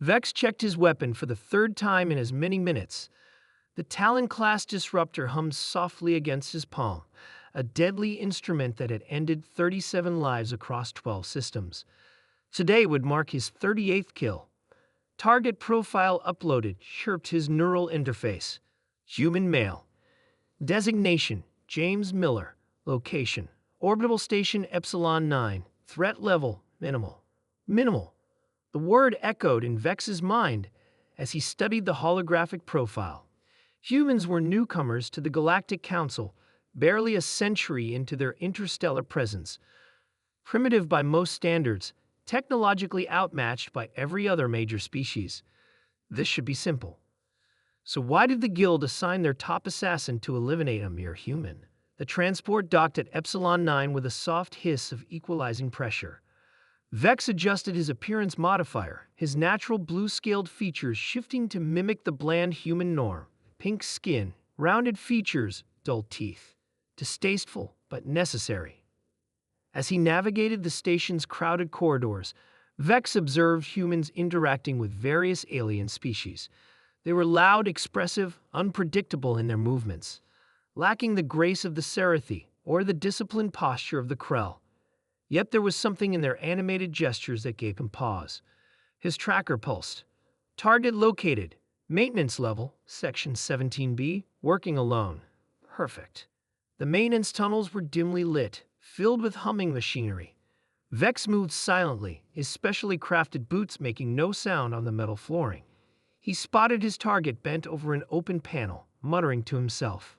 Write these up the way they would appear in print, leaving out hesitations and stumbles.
Vex checked his weapon for the third time in as many minutes. The Talon-class disruptor hummed softly against his palm, a deadly instrument that had ended 37 lives across 12 systems. Today would mark his 38th kill. Target profile uploaded, chirped his neural interface. Human male. Designation, James Miller. Location, Orbital Station Epsilon 9. Threat level, minimal. Minimal. The word echoed in Vex's mind as he studied the holographic profile. Humans were newcomers to the Galactic Council, barely a century into their interstellar presence. Primitive by most standards, technologically outmatched by every other major species. This should be simple. So why did the Guild assign their top assassin to eliminate a mere human? The transport docked at Epsilon 9 with a soft hiss of equalizing pressure. Vex adjusted his appearance modifier, his natural blue-scaled features shifting to mimic the bland human norm. Pink skin, rounded features, dull teeth. Distasteful, but necessary. As he navigated the station's crowded corridors, Vex observed humans interacting with various alien species. They were loud, expressive, unpredictable in their movements, lacking the grace of the Scifi or the disciplined posture of the Krell. Yet there was something in their animated gestures that gave him pause. His tracker pulsed. Target located. Maintenance level, Section 17B, working alone. Perfect. The maintenance tunnels were dimly lit, filled with humming machinery. Vex moved silently, his specially crafted boots making no sound on the metal flooring. He spotted his target bent over an open panel, muttering to himself.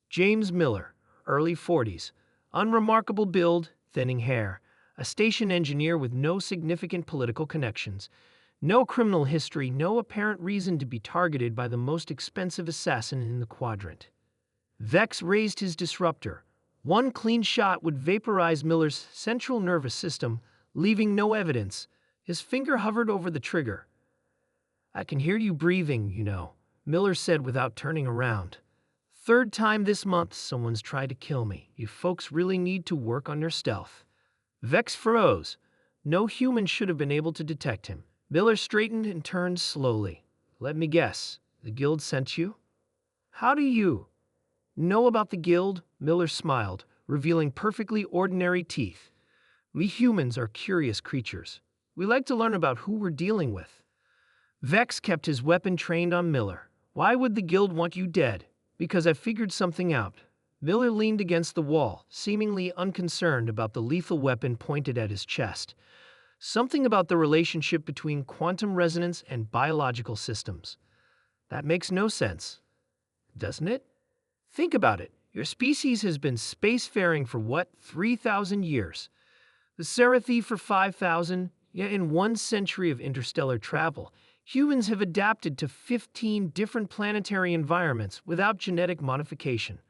James Miller, early 40s, unremarkable build, thinning hair, a station engineer with no significant political connections, no criminal history, no apparent reason to be targeted by the most expensive assassin in the quadrant. Vex raised his disruptor. One clean shot would vaporize Miller's central nervous system, leaving no evidence. His finger hovered over the trigger. "I can hear you breathing, you know," Miller said without turning around. "Third time this month someone's tried to kill me. You folks really need to work on your stealth." Vex froze. No human should have been able to detect him. Miller straightened and turned slowly. "Let me guess. The Guild sent you?" "How do you know about the Guild?" Miller smiled, revealing perfectly ordinary teeth. "We humans are curious creatures. We like to learn about who we're dealing with." Vex kept his weapon trained on Miller. "Why would the Guild want you dead?" "Because I figured something out." Miller leaned against the wall, seemingly unconcerned about the lethal weapon pointed at his chest. "Something about the relationship between quantum resonance and biological systems. That makes no sense, doesn't it? Think about it. Your species has been spacefaring for what, 3,000 years? The Scifi for 5,000, yet in 1 century of interstellar travel, humans have adapted to 15 different planetary environments without genetic modification.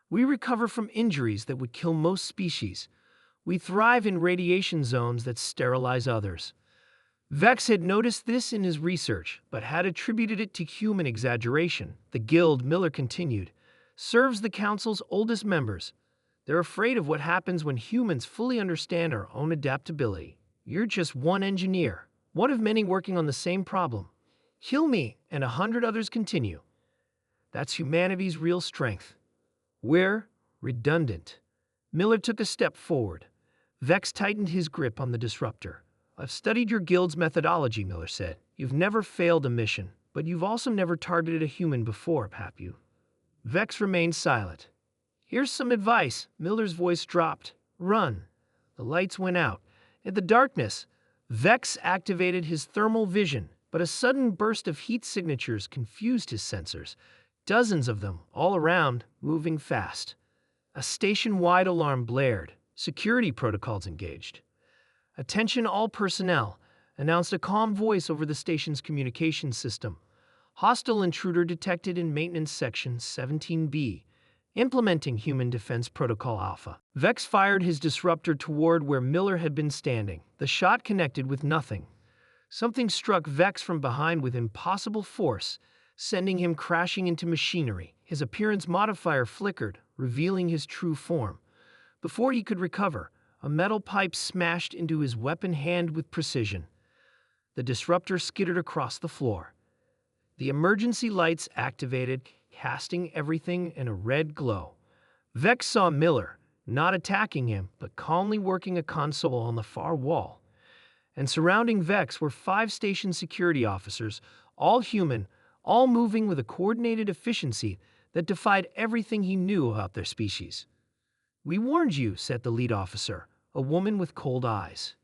We recover from injuries that would kill most species. We thrive in radiation zones that sterilize others." Vex had noticed this in his research, but had attributed it to human exaggeration. "The Guild," Miller continued, "serves the Council's oldest members. They're afraid of what happens when humans fully understand our own adaptability. You're just one engineer, one of many working on the same problem. Kill me, and 100 others continue. That's humanity's real strength. We're redundant." Miller took a step forward. Vex tightened his grip on the disruptor. "I've studied your Guild's methodology," Miller said. "You've never failed a mission, but you've also never targeted a human before, have you?" Vex remained silent. "Here's some advice." Miller's voice dropped. "Run." The lights went out. In the darkness, Vex activated his thermal vision, but a sudden burst of heat signatures confused his sensors. Dozens of them, all around, moving fast. A station-wide alarm blared. Security protocols engaged. "Attention all personnel," announced a calm voice over the station's communications system. "Hostile intruder detected in Maintenance Section 17B. Implementing Human Defense Protocol Alpha." Vex fired his disruptor toward where Miller had been standing. The shot connected with nothing. Something struck Vex from behind with impossible force, sending him crashing into machinery. His appearance modifier flickered, revealing his true form. Before he could recover, a metal pipe smashed into his weapon hand with precision. The disruptor skittered across the floor. The emergency lights activated, casting everything in a red glow. Vex saw Miller, not attacking him, but calmly working a console on the far wall. And surrounding Vex were 5 station security officers, all human, all moving with a coordinated efficiency that defied everything he knew about their species. "We warned you," said the lead officer, a woman with cold eyes.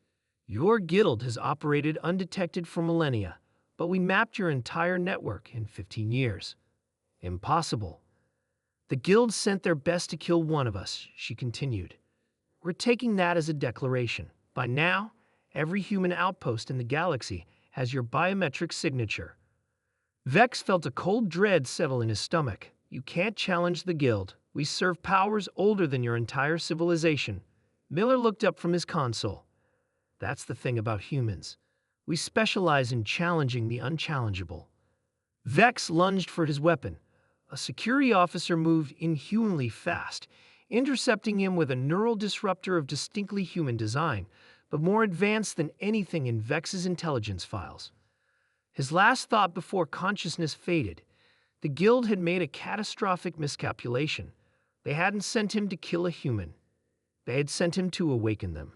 "Your guild has operated undetected for millennia, but we mapped your entire network in 15 years. Impossible. The guild sent their best to kill one of us," she continued. "We're taking that as a declaration. By now, every human outpost in the galaxy has your biometric signature." Vex felt a cold dread settle in his stomach. "You can't challenge the guild. We serve powers older than your entire civilization." Miller looked up from his console. "That's the thing about humans. We specialize in challenging the unchallengeable." Vex lunged for his weapon. A security officer moved inhumanly fast, intercepting him with a neural disruptor of distinctly human design, but more advanced than anything in Vex's intelligence files. His last thought before consciousness faded: the guild had made a catastrophic miscalculation. They hadn't sent him to kill a human. They had sent him to awaken them.